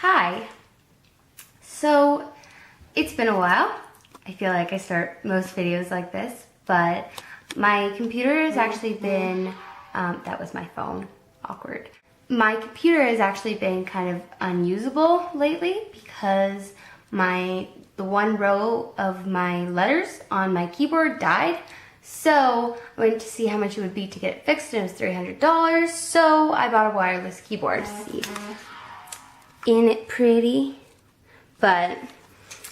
Hi. So it's been a while. I feel like I start most videos like this, but my computer has actually been, that was my phone, awkward. My computer has actually been kind of unusable lately because the one row of my letters on my keyboard died. So I went to see how much it would be to get it fixed, and it was $300. So I bought a wireless keyboard. See, isn't it pretty? But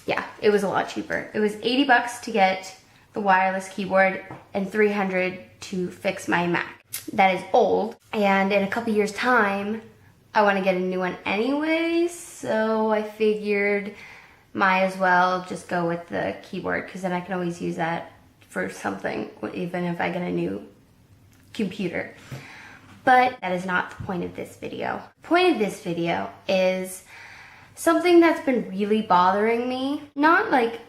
yeah, it was a lot cheaper. It was 80 bucks to get the wireless keyboard and 300 to fix my Mac. That is old, and in a couple years time, I want to get a new one anyway, so I figured might as well just go with the keyboard, because then I can always use that for something, even if I get a new computer. But that is not the point of this video. The point of this video is something that's been really bothering me. Not like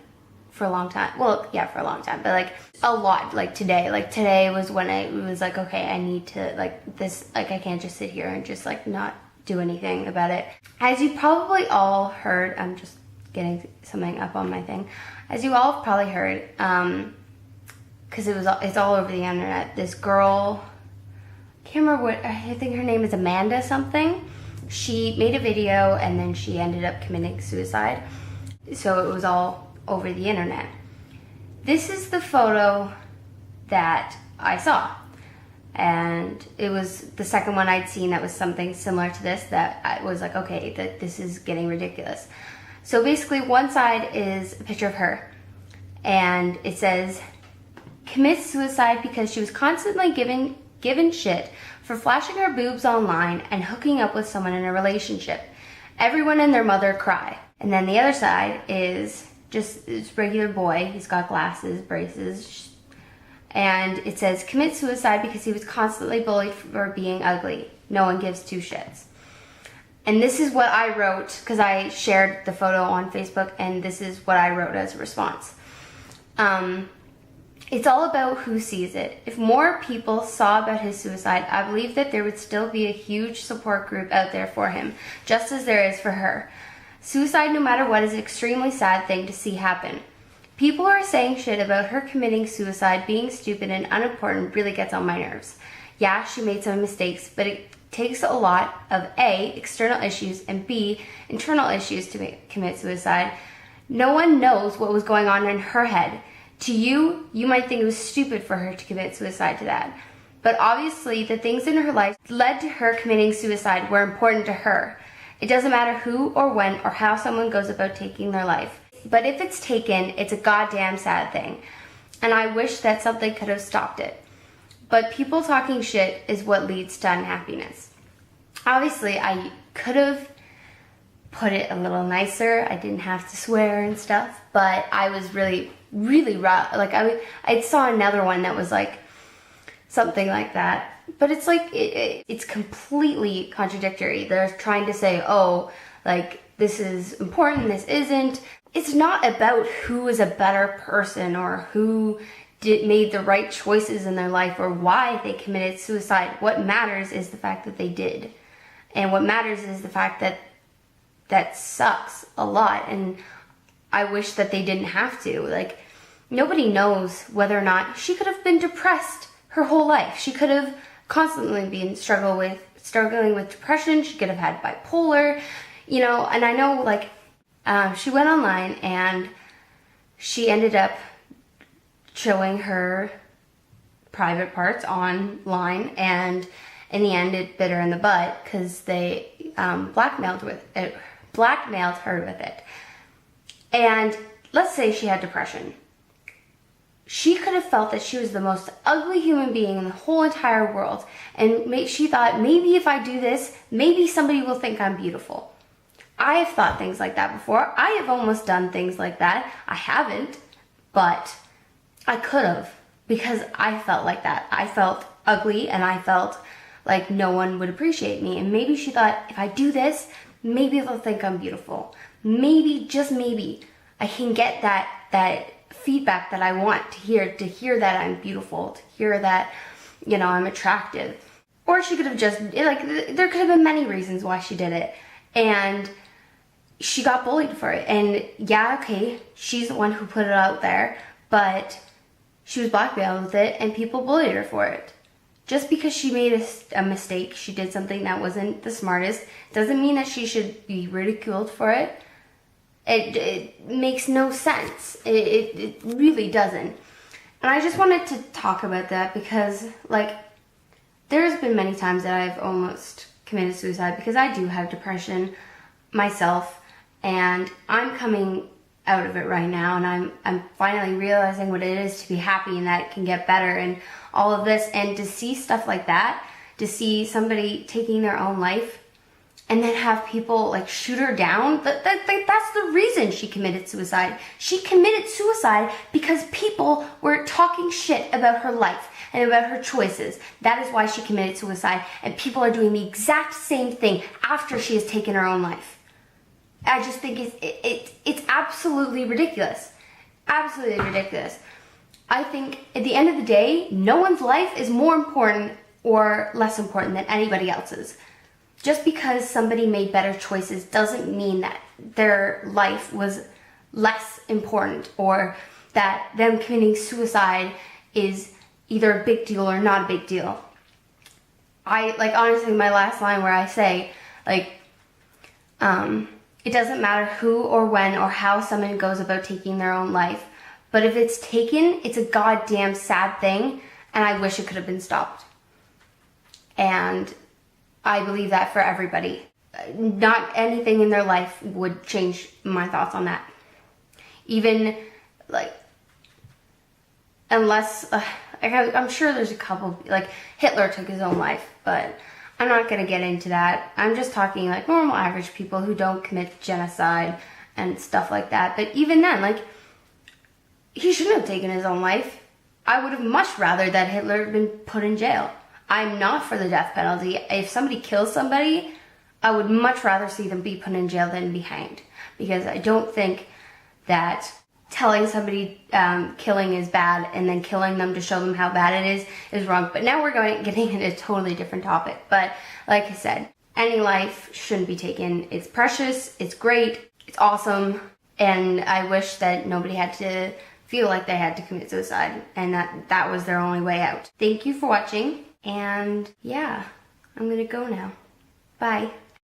for a long time. Well, yeah, for a long time, but like a lot. Like today. Like today was when I was like, okay, I need to like this, like I can't just sit here and just like not do anything about it. As you probably all heard, I'm just getting something up on my thing. As you all have probably heard, because it's all over the internet. This girl, can't remember what, I think her name is Amanda something. She made a video and then she ended up committing suicide. So it was all over the internet. This is the photo that I saw. And it was the second one I'd seen that was something similar to this, that I was like, okay, that this is getting ridiculous. So basically one side is a picture of her and it says, commits suicide because she was constantly given shit for flashing her boobs online and hooking up with someone in a relationship. Everyone and their mother cry. And then the other side is just this regular boy. He's got glasses, braces, and it says, commit suicide because he was constantly bullied for being ugly. No one gives two shits. And this is what I wrote, because I shared the photo on Facebook, and this is what I wrote as a response. It's all about who sees it. If more people saw about his suicide, I believe that there would still be a huge support group out there for him, just as there is for her. Suicide, no matter what, is an extremely sad thing to see happen. People who are saying shit about her committing suicide, being stupid and unimportant, really gets on my nerves. Yeah, she made some mistakes, but it takes a lot of A, external issues, and B, internal issues to commit suicide. No one knows what was going on in her head. To you, you might think it was stupid for her to commit suicide to that. But obviously, the things in her life led to her committing suicide were important to her. It doesn't matter who or when or how someone goes about taking their life. But if it's taken, it's a goddamn sad thing. And I wish that something could have stopped it. But people talking shit is what leads to unhappiness. Obviously, I could have put it a little nicer. I didn't have to swear and stuff, but I was really rough. Like I saw another one that was like something like that, but it's like it's completely contradictory. They're trying to say, oh, like this is important, this isn't. It's not about who is a better person or who made the right choices in their life or why they committed suicide. What matters is the fact that they did, and what matters is the fact that that sucks a lot, and I wish that they didn't have to. Like, nobody knows whether or not she could have been depressed her whole life. She could have constantly been struggling with depression. She could have had bipolar, you know. And I know, like, she went online and she ended up showing her private parts online, and in the end, it bit her in the butt because they blackmailed her with it. And let's say she had depression. She could have felt that she was the most ugly human being in the whole entire world. And she thought, maybe if I do this, maybe somebody will think I'm beautiful. I have thought things like that before. I have almost done things like that. I haven't, but I could have, because I felt like that. I felt ugly and I felt like no one would appreciate me. And maybe she thought, if I do this, maybe they'll think I'm beautiful. Maybe, just maybe, I can get that feedback that I want to hear that I'm beautiful, to hear that, you know, I'm attractive. Or she could have just, like, there could have been many reasons why she did it. And she got bullied for it. And yeah, okay, she's the one who put it out there, but she was blackmailed with it and people bullied her for it. Just because she made a mistake, she did something that wasn't the smartest, doesn't mean that she should be ridiculed for it. It makes no sense. It really doesn't. And I just wanted to talk about that because, like, there's been many times that I've almost committed suicide because I do have depression myself, and I'm coming out of it right now, and I'm finally realizing what it is to be happy and that it can get better and all of this. And to see stuff like that, to see somebody taking their own life and then have people like shoot her down, that's the reason she committed suicide. She committed suicide because people were talking shit about her life and about her choices. That is why she committed suicide, and people are doing the exact same thing after she has taken her own life. I just think it's absolutely ridiculous. Absolutely ridiculous. I think at the end of the day, no one's life is more important or less important than anybody else's. Just because somebody made better choices doesn't mean that their life was less important or that them committing suicide is either a big deal or not a big deal. Honestly, my last line where I say, it doesn't matter who or when or how someone goes about taking their own life, but if it's taken, it's a goddamn sad thing, and I wish it could have been stopped. And I believe that for everybody. Not anything in their life would change my thoughts on that. Even, unless, I'm sure there's a couple, Hitler took his own life, but I'm not going to get into that. I'm just talking normal average people who don't commit genocide and stuff like that. But even then, he shouldn't have taken his own life. I would have much rather that Hitler had been put in jail. I'm not for the death penalty. If somebody kills somebody, I would much rather see them be put in jail than be hanged. Because I don't think that telling somebody killing is bad and then killing them to show them how bad it is wrong. But now we're getting into a totally different topic. But like I said, any life shouldn't be taken. It's precious, it's great, it's awesome, and I wish that nobody had to feel like they had to commit suicide and that was their only way out. Thank you for watching, and yeah, I'm gonna go now. Bye.